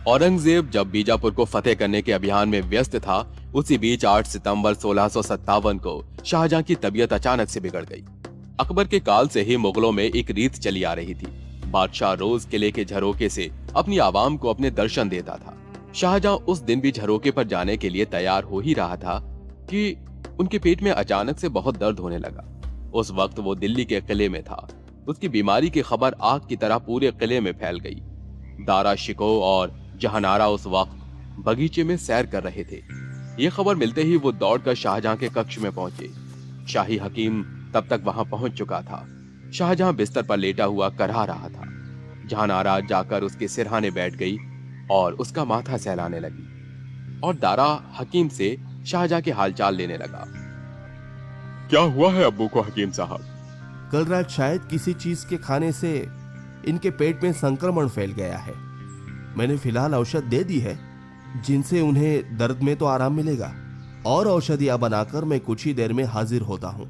औरंगजेब जब बीजापुर को फतेह करने के अभियान में व्यस्त था, उसी बीच 8 सितंबर 1657 को शाहजहां की तबीयत अचानक से बिगड़ गई। अकबर के काल से ही मुगलों में एक रीत चली आ रही थी। बादशाह रोज किले के झरोके से अपनी आवाम को अपने दर्शन देता था। शाहजहां उस दिन भी झरोके पर जाने के लिए तैयार हो ही रहा था कि उनके पेट में अचानक से बहुत दर्द होने लगा। उस वक्त वो दिल्ली के किले में था। उसकी बीमारी की खबर आग की तरह पूरे किले में फैल गई। दारा शिकोह और जहानारा उस वक्त बगीचे में सैर कर रहे थे। ये खबर मिलते ही वो दौड़कर शाहजहां के कक्ष में पहुंचे। शाही हकीम तब तक वहां पहुंच चुका था। शाहजहां बिस्तर पर लेटा हुआ करहा रहा था। जहानारा जाकर उसके सिरहाने बैठ गई और उसका माथा सहलाने लगी और दारा हकीम से शाहजहां के हालचाल लेने लगा। क्या हुआ है अब्बू को हकीम साहब? कल रात शायद किसी चीज के खाने से इनके पेट में संक्रमण फैल गया है। मैंने फिलहाल औषध दे दी है, जिनसे उन्हें दर्द में तो आराम मिलेगा, और औषधियां बनाकर मैं कुछ ही देर में हाजिर होता हूँ।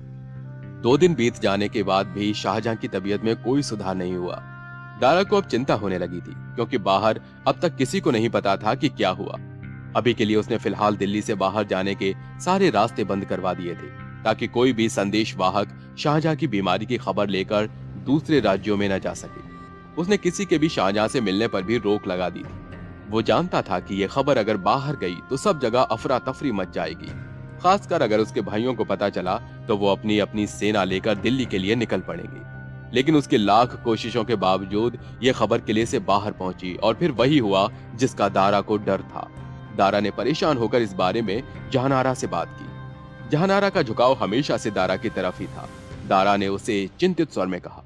2 दिन बीत जाने के बाद भी शाहजहां की तबीयत में कोई सुधार नहीं हुआ। दारा को अब चिंता होने लगी थी, क्योंकि बाहर अब तक किसी को नहीं पता था कि क्या हुआ। अभी के लिए उसने फिलहाल दिल्ली से बाहर जाने के सारे रास्ते बंद करवा दिए थे, ताकि कोई भी संदेश वाहक शाहजहां की बीमारी की खबर लेकर दूसरे राज्यों में न जा सके। उसने किसी के भी शाहजहां से मिलने पर भी रोक लगा दी थी। वो जानता था कि यह खबर अगर बाहर गई तो सब जगह अफरा तफरी मच जाएगी। खासकर अगर उसके भाइयों को पता चला तो वो अपनी अपनी सेना लेकर दिल्ली के लिए निकल पड़ेंगे। लेकिन उसकी लाख कोशिशों के बावजूद ये खबर किले से बाहर पहुंची और फिर वही हुआ जिसका दारा को डर था। दारा ने परेशान होकर इस बारे में जहानारा से बात की। जहानारा का झुकाव हमेशा से दारा की तरफ ही था। दारा ने उसे चिंतित स्वर में कहा,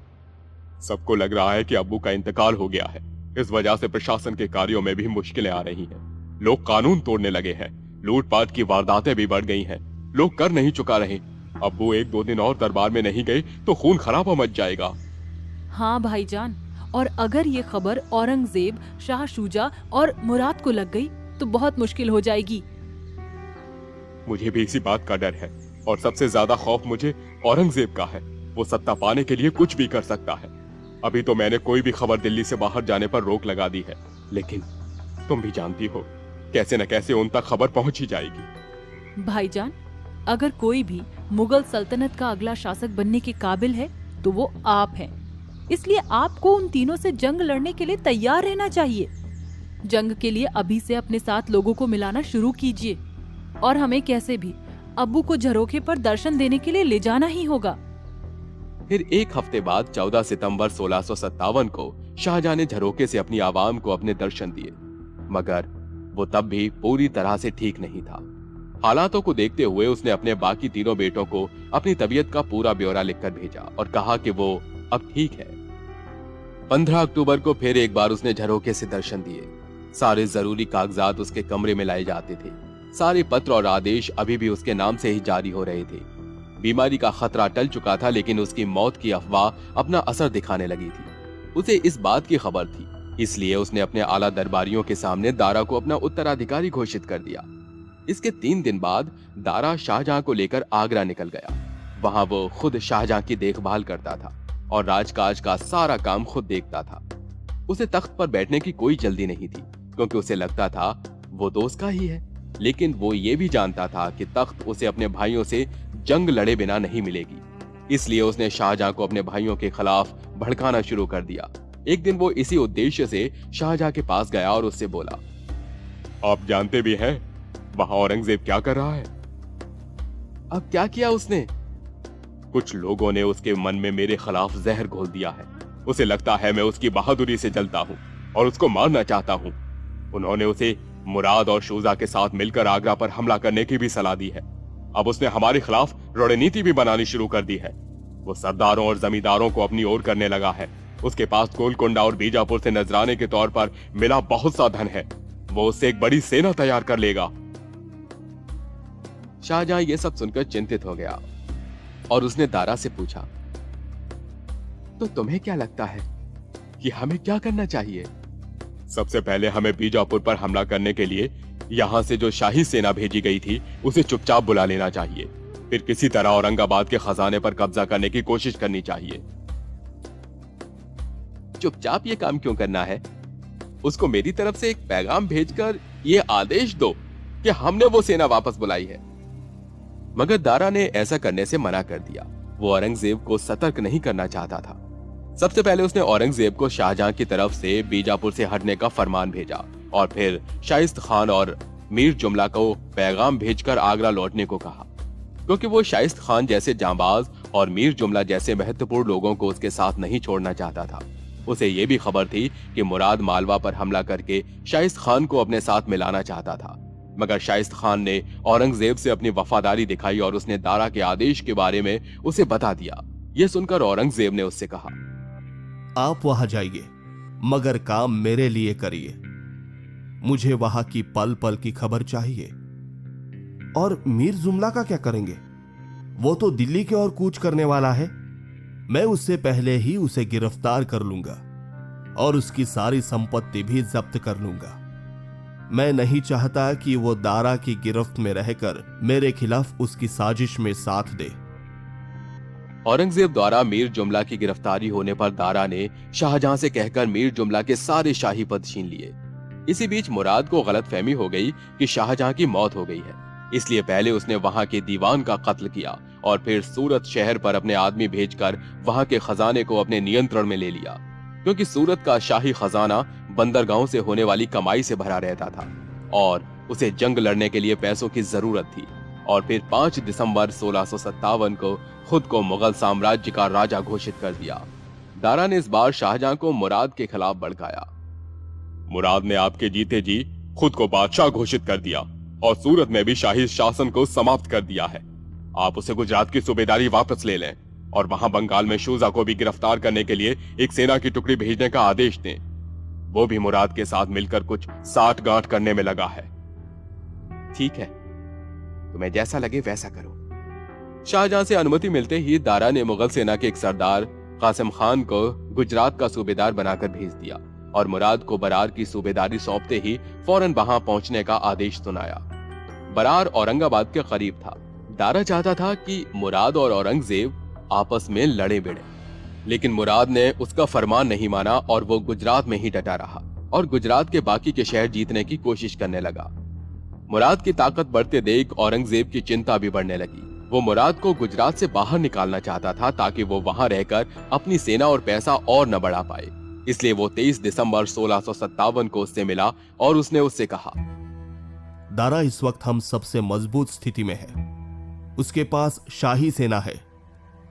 सबको लग रहा है कि अब्बू का इंतकाल हो गया है। इस वजह से प्रशासन के कार्यों में भी मुश्किलें आ रही हैं। लोग कानून तोड़ने लगे हैं। लूटपाट की वारदातें भी बढ़ गई हैं। लोग कर नहीं चुका रहे। अब्बू 1-2 दिन और दरबार में नहीं गए तो खून खराबा मच जाएगा। हाँ भाईजान, और अगर ये खबर औरंगजेब, शाह शुजा और मुराद को लग गई तो बहुत मुश्किल हो जाएगी। मुझे भी इसी बात का डर है, और सबसे ज्यादा खौफ मुझे औरंगजेब का है। वो सत्ता पाने के लिए कुछ भी कर सकता है। अभी तो मैंने कोई भी खबर दिल्ली से बाहर जाने पर रोक लगा दी है, लेकिन तुम भी जानती हो कैसे न कैसे उन तक खबर पहुंच ही जाएगी। भाईजान, अगर कोई भी मुगल सल्तनत का अगला शासक बनने के काबिल है तो वो आप हैं। इसलिए आपको उन तीनों से जंग लड़ने के लिए तैयार रहना चाहिए। जंग के लिए अभी से अपने साथ लोगों को मिलाना शुरू कीजिए, और हमें कैसे भी अब्बू को झरोखे पर दर्शन देने के लिए ले जाना ही होगा। फिर 1 हफ्ते बाद 14 सितंबर 1657 को शाहजहां ने झरोके से अपनी आवाम को अपने दर्शन दिए, मगर वो तब भी पूरी तरह से ठीक नहीं था। हालातों को देखते हुए उसने अपने बाकी तीनों बेटों को अपनी तबीयत का पूरा ब्यौरा लिखकर भेजा और कहा कि वो अब ठीक है। 15 अक्टूबर को फिर एक बार उसने झरोके से दर्शन दिए। सारे जरूरी कागजात उसके कमरे में लाए जाते थे। सारे पत्र और आदेश अभी भी उसके नाम से ही जारी हो रहे थे। बीमारी का खतरा टल चुका था, लेकिन उसकी मौत की अफवाह अपना असर दिखाने लगी थी। उसे इस बात की खबर थी, इसलिए उसने अपने आला दरबारियों के सामने दारा को अपना उत्तराधिकारी घोषित कर दिया। इसके 3 दिन बाद दारा शाहजहां को लेकर आगरा निकल गया। वहां वो खुद शाहजहां की देखभाल करता था और राजकाज का सारा काम खुद देखता था। उसे तख्त पर बैठने की कोई जल्दी नहीं थी, क्योंकि उसे लगता था वो तो उसका ही है। लेकिन वो ये भी जानता था कि तख्त उसे अपने भाइयों से जंग लड़े बिना नहीं मिलेगी। इसलिए उसने शाहजहां को अपने भाइयों के खिलाफ भड़काना शुरू कर दिया। एक दिन वो इसी उद्देश्य से शाहजहां के पास गया और उससे बोला, आप जानते भी हैं वहां औरंगजेब क्या कर रहा है? अब क्या किया उसने? कुछ लोगों ने उसके मन में मेरे खिलाफ जहर घोल दिया है। उसे लगता है मैं उसकी बहादुरी से जलता हूँ और उसको मारना चाहता हूँ। उन्होंने उसे मुराद और शुजा के साथ मिलकर आगरा पर हमला करने की भी सलाह दी है। अब उसने हमारे खिलाफ रणनीति भी बनानी शुरू कर दी है। वो सरदारों और जमींदारों को अपनी ओर करने लगा है। उसके पास गोलकोंडा और बीजापुर से नजराने के तौर पर मिला बहुत सा धन है। वो उससे एक बड़ी सेना तैयार कर लेगा। शाहजहां ये सब सुनकर चिंतित हो गया और उसने दारा से पूछा, तो तुम्हें क्या लगता है कि हमें क्या करना चाहिए? सबसे पहले हमें बीजापुर पर हमला करने के लिए यहाँ से जो शाही सेना भेजी गई थी उसे चुपचाप बुला लेना चाहिए। फिर किसी तरह औरंगाबाद के खजाने पर कब्जा करने की कोशिश करनी चाहिए। चुपचाप ये काम क्यों करना है? उसको मेरी तरफ से एक पैगाम भेजकर ये आदेश दो कि हमने वो सेना वापस बुलाई है। मगर दारा ने ऐसा करने से मना कर दिया। वो औरंगजेब को सतर्क नहीं करना चाहता था। सबसे पहले उसने औरंगजेब को शाहजहां की तरफ से बीजापुर से हटने का फरमान भेजा और फिर शाइस्त खान और मीर जुमला को पैगाम भेजकर आगरा लौटने को कहा, क्योंकि वो शाइस्त खान जैसे जांबाज और मीर जुमला जैसे महत्वपूर्ण लोगों को उसके साथ नहीं छोड़ना चाहता था। उसे ये भी खबर थी कि मुराद मालवा पर हमला करके शाइस्त खान को अपने साथ मिलाना चाहता था, मगर शाइस्त खान ने औरंगजेब से अपनी वफादारी दिखाई और उसने दारा के आदेश के बारे में उसे बता दिया। यह सुनकर औरंगजेब ने उससे कहा, आप वहां जाइए, मगर काम मेरे लिए करिए। मुझे वहां की पल पल की खबर चाहिए। और मीर जुमला का क्या करेंगे? वो तो दिल्ली की ओर कूच करने वाला है। मैं उससे पहले ही उसे गिरफ्तार कर लूंगा और उसकी सारी संपत्ति भी जब्त कर लूंगा। मैं नहीं चाहता कि वो दारा की गिरफ्त में रहकर मेरे खिलाफ उसकी साजिश में साथ दे। औरंगजेब द्वारा मीर जुमला की गिरफ्तारी होने पर दारा ने शाहजहां से कहकर मीर जुमला के सारे शाही पद छीन लिए। इसी बीच मुराद को गलतफहमी हो गई कि शाहजहां की मौत हो गई है, इसलिए पहले उसने वहां के दीवान का कत्ल किया और फिर सूरत शहर पर अपने आदमी भेजकर वहां के खजाने को अपने नियंत्रण में ले लिया, क्योंकि सूरत का शाही खजाना बंदरगाहों से होने वाली कमाई से भरा रहता था और उसे जंग लड़ने के लिए पैसों की जरूरत थी। और फिर 5 दिसंबर 1657 को खुद को मुगल साम्राज्य का राजा घोषित कर दिया। दारा ने इस बार शाहजहां को मुराद के खिलाफ भड़काया। मुराद ने आपके जीते जी खुद को बादशाह घोषित कर दिया और सूरत में भी शाही शासन को समाप्त कर दिया है। आप उसे गुजरात की सूबेदारी वापस ले लें और वहां बंगाल में शूजा को भी गिरफ्तार करने के लिए एक सेना की टुकड़ी भेजने का आदेश दें। वो भी मुराद के साथ मिलकर कुछ साठ गांठ करने में लगा है। ठीक है, तुम्हें जैसा लगे वैसा करो। शाहजहां से अनुमति मिलते ही दारा ने मुगल सेना के एक सरदार कासिम खान को गुजरात का सूबेदार बनाकर भेज दिया और मुराद को बरार की सूबेदारी सौंपते ही फौरन वहां पहुंचने का आदेश सुनाया। बरार औरंगाबाद के करीब था। दारा चाहता था कि मुराद और औरंगजेब आपस में लड़े भिड़े, लेकिन मुराद ने उसका फरमान नहीं माना और वो गुजरात में ही डटा रहा और गुजरात के बाकी के शहर जीतने की कोशिश करने लगा। मुराद की ताकत बढ़ते देख औरंगजेब की चिंता भी बढ़ने लगी। वो मुराद को गुजरात से बाहर निकालना चाहता था ताकि वो वहां रहकर अपनी सेना और पैसा और न बढ़ा पाए। इसलिए वो 23 दिसंबर 1657 को उससे मिला और उसने उससे कहा, दारा इस वक्त हम सबसे मजबूत स्थिति में है। उसके पास शाही सेना है,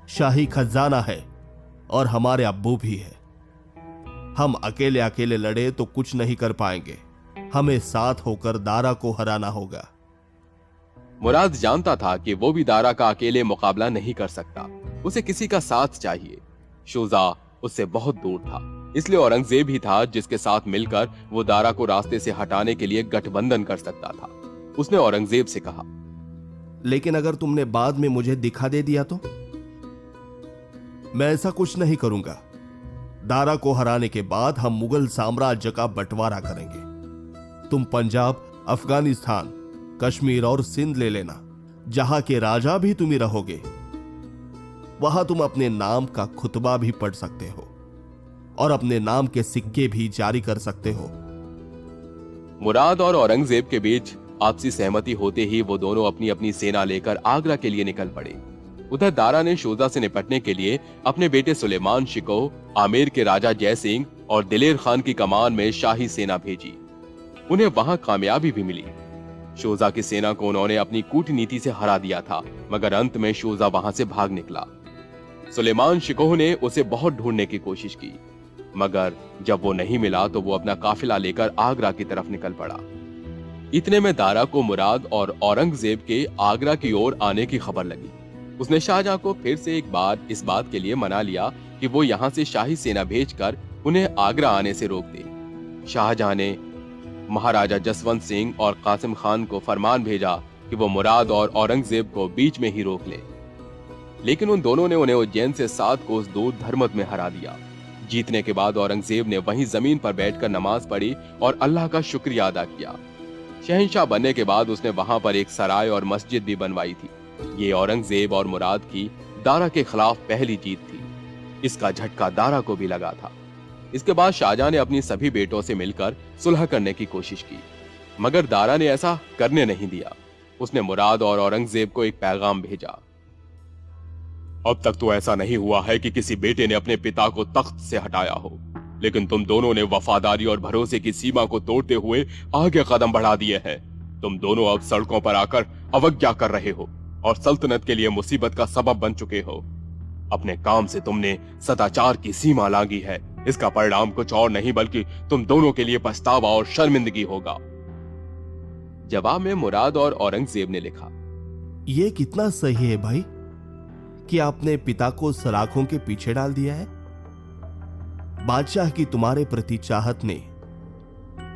शाही खजाना है और हमारे अब्बू भी है। हम अकेले अकेले लड़े तो कुछ नहीं कर पाएंगे। हमें साथ होकर दारा को हराना होगा। मुराद जानता था कि वो भी दारा का अकेले मुकाबला नहीं कर सकता, उसे किसी का साथ चाहिए। शूजा उससे बहुत दूर था, इसलिए औरंगजेब ही था जिसके साथ मिलकर वो दारा को रास्ते से हटाने के लिए गठबंधन कर सकता था। उसने औरंगजेब से कहा, लेकिन अगर तुमने बाद में मुझे दिखा दे दिया तो? मैं ऐसा कुछ नहीं करूंगा। दारा को हराने के बाद हम मुगल साम्राज्य का बंटवारा करेंगे। तुम पंजाब, अफगानिस्तान, कश्मीर और सिंध ले लेना। जहां के राजा भी तुम ही रहोगे। वहां तुम अपने नाम का खुतबा भी पढ़ सकते हो और अपने नाम के सिक्के भी जारी कर सकते हो। मुराद और औरंगजेब के बीच आपसी सहमति होते ही वो दोनों अपनी अपनी सेना लेकर आगरा के लिए निकल पड़े। उधर दारा ने शूजा से निपटने के लिए अपने बेटे सुलेमान शिको, आमेर के राजा जय सिंह और दिलेर खान की कमान में शाही सेना भेजी। उन्हें वहां कामयाबी भी मिली। शूजा की सेना को उन्होंने अपनी कूटनीति से हरा दिया था, मगर अंत में शूजा वहां से भाग निकला। सुलेमान शिकोह ने उसे बहुत ढूंढने की कोशिश की, मगर जब वो नहीं मिला तो वो अपना काफिला लेकर आगरा की तरफ निकल पड़ा। इतने में दारा को मुराद और औरंगजेब के आगरा की ओर आने की खबर लगी। उसने शाहजहां को फिर से एक बार इस बात के लिए मना लिया कि वो यहाँ से शाही सेना भेजकर उन्हें आगरा आने से रोक दे। शाहजहां ने महाराजा जसवंत सिंह और कासिम खान को फरमान भेजा कि वो मुराद और औरंगजेब को बीच में ही रोक ले, लेकिन उन दोनों ने उन्हें उज्जैन से 7 कोस दूर धर्मत में हरा दिया। जीतने के बाद औरंगजेब ने वहीं जमीन पर बैठकर नमाज पढ़ी और अल्लाह का शुक्रिया अदा किया। शहंशाह बनने के बाद उसने वहां पर एक सराय और मस्जिद भी बनवाई थी। ये औरंगजेब और मुराद की दारा के खिलाफ पहली जीत थी। इसका झटका दारा को भी लगा था। इसके बाद शाहजहां ने अपनी सभी बेटों से मिलकर सुलह करने की कोशिश की, मगर दारा ने ऐसा करने नहीं दिया। उसने मुराद और औरंगजेब को एक पैगाम भेजा। अब तक तो ऐसा नहीं हुआ है कि किसी बेटे ने अपने पिता को तख्त से हटाया हो, लेकिन तुम दोनों ने वफादारी और भरोसे की सीमा को तोड़ते हुए आगे कदम बढ़ा दिए हैं। तुम दोनों अब सड़कों पर आकर अवज्ञा कर रहे हो और सल्तनत के लिए मुसीबत का सबब बन चुके हो। अपने काम से तुमने सदाचार की सीमा लांघी है। इसका परिणाम कुछ और नहीं बल्कि तुम दोनों के लिए पछतावा और शर्मिंदगी होगा। जवाब में मुराद और औरंगजेब ने लिखा, ये कितना सही है भाई कि आपने पिता को सलाखों के पीछे डाल दिया है। बादशाह की तुम्हारे प्रति चाहत ने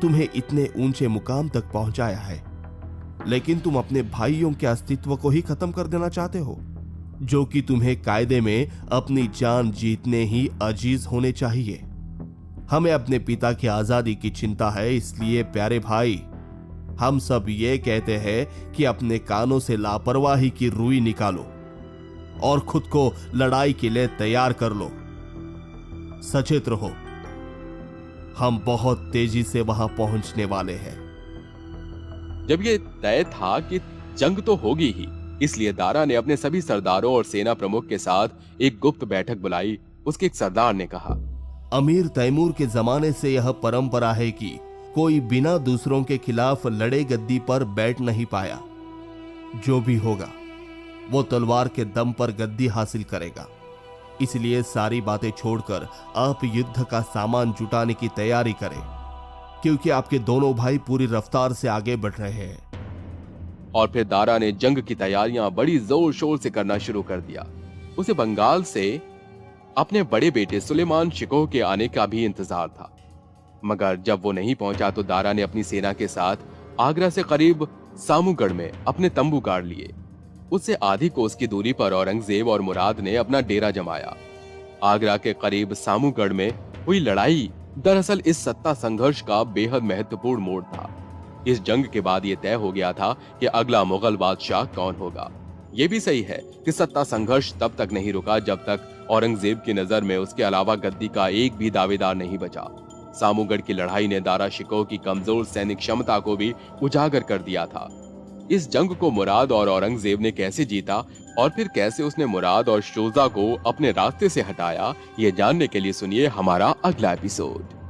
तुम्हें इतने ऊंचे मुकाम तक पहुंचाया है, लेकिन तुम अपने भाइयों के अस्तित्व को ही खत्म कर देना चाहते हो, जो कि तुम्हें कायदे में अपनी जान जीतने ही अजीज होने चाहिए। हमें अपने पिता की आजादी की चिंता है, इसलिए प्यारे भाई हम सब ये कहते हैं कि अपने कानों से लापरवाही की रुई निकालो और खुद को लड़ाई के लिए तैयार कर लो। सचेत रहो, हम बहुत तेजी से वहां पहुंचने वाले हैं। जब ये तय था कि जंग तो होगी ही, इसलिए दारा ने अपने सभी सरदारों और सेना प्रमुख के साथ एक गुप्त बैठक बुलाई। उसके एक सरदार ने कहा, अमीर तैमूर के जमाने से यह परंपरा है कि कोई बिना दूसरों के खिलाफ लड़े गद्दी पर बैठ नहीं पाया। जो भी होगा वो तलवार के दम पर गद्दी हासिल करेगा। इसलिए सारी बातें छोड़कर आप युद्ध का सामान जुटाने की तैयारी करें, क्योंकि आपके दोनों भाई पूरी रफ्तार से आगे बढ़ रहे हैं। और फिर दारा ने जंग की तैयारियां बड़ी जोर शोर से करना शुरू कर दिया। उसे बंगाल से अपने बड़े बेटे सुलेमान शिकोह के आने का भी इंतजार था, मगर जब वो नहीं पहुंचा तो दारा ने अपनी सेना के साथ आगरा से करीब सामूगढ़ में अपने तंबू गाड़ लिए। उससे आधी कोस की दूरी पर औरंगजेब और मुराद ने अपना डेरा जमाया। आगरा के करीब सामूगढ़ में हुई लड़ाई दरअसल इस सत्ता संघर्ष का बेहद महत्वपूर्ण मोड़ था। इस जंग के बाद यह तय हो गया था कि अगला मुगल बादशाह कौन होगा। यह भी सही है कि सत्ता संघर्ष तब तक नहीं रुका जब तक औरंगजेब की नजर में उसके अलावा गद्दी का एक भी दावेदार नहीं बचा। सामूगढ़ की लड़ाई ने दारा शिकोह की कमजोर सैनिक क्षमता को भी उजागर कर दिया था। इस जंग को मुराद और औरंगजेब ने कैसे जीता और फिर कैसे उसने मुराद और शोजा को अपने रास्ते से हटाया, ये जानने के लिए सुनिए हमारा अगला एपिसोड।